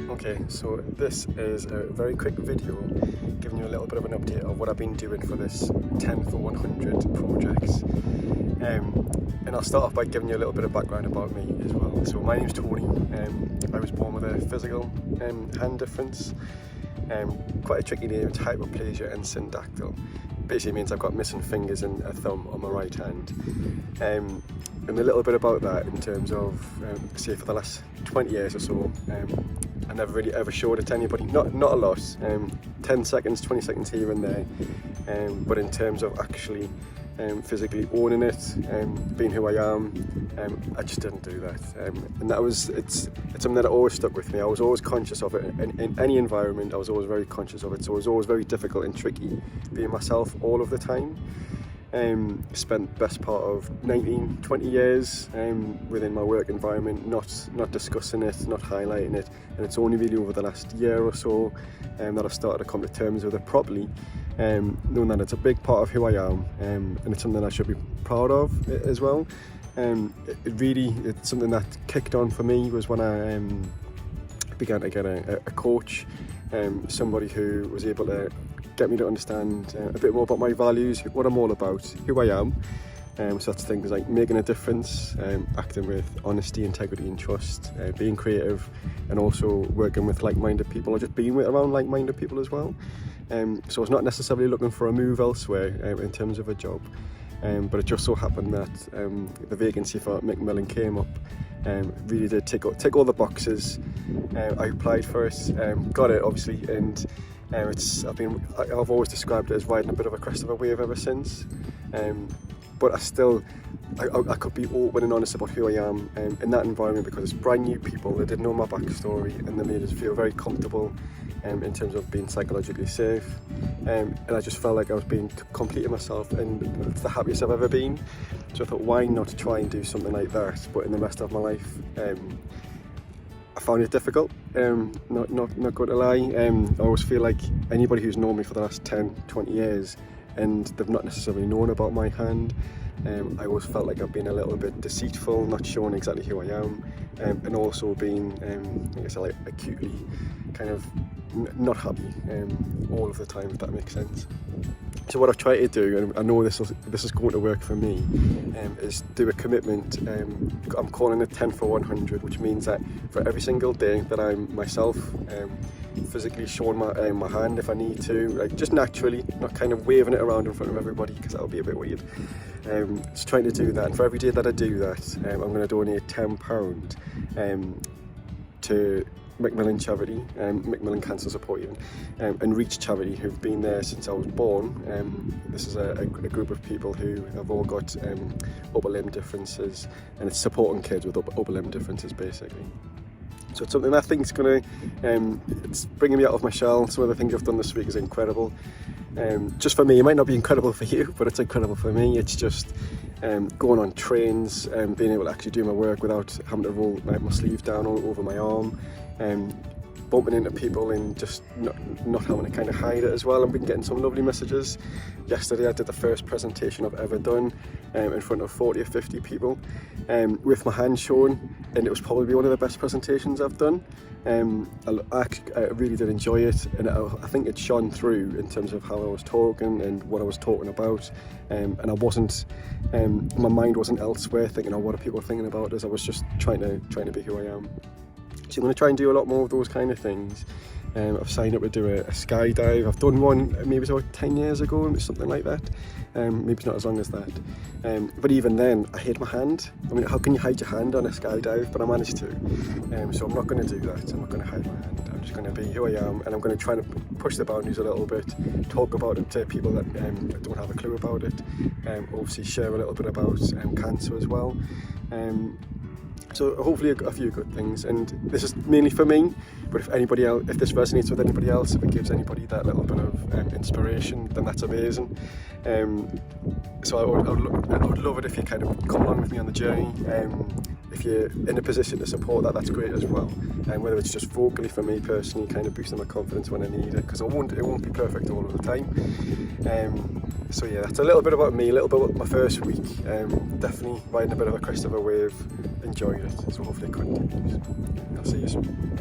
Okay, so this is a very quick video giving you a little bit of an update of what I've been doing for this 10 for 100 projects. And I'll start off by giving you a little bit of background about me as well. So my name's Tony. I was born with a physical hand difference. Quite a tricky name, it's hyperplasia and syndactyl. Basically means I've got missing fingers and a thumb on my right hand. And a little bit about that in terms of, say for the last 20 years or so, I never really ever showed it to anybody, not a lot, 10 seconds, 20 seconds here and there, but in terms of actually physically owning it, being who I am, I just didn't do that. And it's something that always stuck with me. I was always conscious of it in any environment. I was always very conscious of it, so it was always very difficult and tricky being myself all of the time. Spent the best part of 19-20 years within my work environment not discussing it, not highlighting it, and it's only really over the last year or so that I've started to come to terms with it properly, knowing that it's a big part of who I am, and it's something I should be proud of as well. It's something that kicked on for me was when I began to get a coach, somebody who was able to get me to understand a bit more about my values, what I'm all about, who I am. So that's things like making a difference, acting with honesty, integrity and trust, being creative, and also working with like-minded people, or just being around like-minded people as well. So I was not necessarily looking for a move elsewhere in terms of a job, but it just so happened that the vacancy for Macmillan came up. Really did tick all the boxes. I applied for it, got it obviously, and I've always described it as riding a bit of a crest of a wave ever since. But I could be open and honest about who I am in that environment, because it's brand new people. They didn't know my backstory, and they made us feel very comfortable in terms of being psychologically safe. And I just felt like I was being completely myself, and it's the happiest I've ever been. So I thought, why not try and do something like that, but in the rest of my life. I found it difficult, not going to lie. I always feel like anybody who's known me for the last 10-20 years and they've not necessarily known about my hand, I always felt like I've been a little bit deceitful, not showing exactly who I am, and also being, I guess, like acutely kind of not happy all of the time, if that makes sense. So what I've tried to do, and I know this is going to work for me, is do a commitment. I'm calling it 10 for 100, which means that for every single day that I'm myself, physically showing my hand if I need to, like just naturally, not kind of waving it around in front of everybody, because that would be a bit weird. Just trying to do that, and for every day that I do that, I'm going to donate £10 to Macmillan charity, Macmillan Cancer Support even, and Reach charity, who've been there since I was born. This is a group of people who have all got upper limb differences, and it's supporting kids with upper limb differences basically. So it's something I think is going to, it's bringing me out of my shell. Some of the things I've done this week is incredible. Just for me, it might not be incredible for you, but it's incredible for me. It's just going on trains, being able to actually do my work without having to roll my sleeve down all over my arm, bumping into people and just not having to kind of hide it as well. I've been getting some lovely messages. Yesterday I did the first presentation I've ever done in front of 40 or 50 people with my hand shown, and it was probably one of the best presentations I've done. I really did enjoy it, and I think it shone through in terms of how I was talking and what I was talking about, and I wasn't, my mind wasn't elsewhere thinking, oh, what are people thinking about us? I was just trying to be who I am. So I'm going to try and do a lot more of those kind of things. I've signed up to do a skydive. I've done one maybe about 10 years ago, something like that. Maybe it's not as long as that. But even then, I hid my hand. I mean, how can you hide your hand on a skydive? But I managed to. So I'm not going to do that. I'm not going to hide my hand. I'm just going to be who I am, and I'm going to try to push the boundaries a little bit, talk about it to people that don't have a clue about it. Obviously share a little bit about cancer as well. So hopefully a few good things, and this is mainly for me, but if anybody else, if this resonates with anybody else, if it gives anybody that little bit of inspiration, then that's amazing. So I would love it if you kind of come along with me on the journey. If you're in a position to support that, that's great as well. And whether it's just vocally for me personally, kind of boosting my confidence when I need it, because it won't be perfect all of the time. So yeah, that's a little bit about me, a little bit about my first week. Definitely riding a bit of a crest of a wave, enjoyed it, so hopefully it continues. I'll see you soon.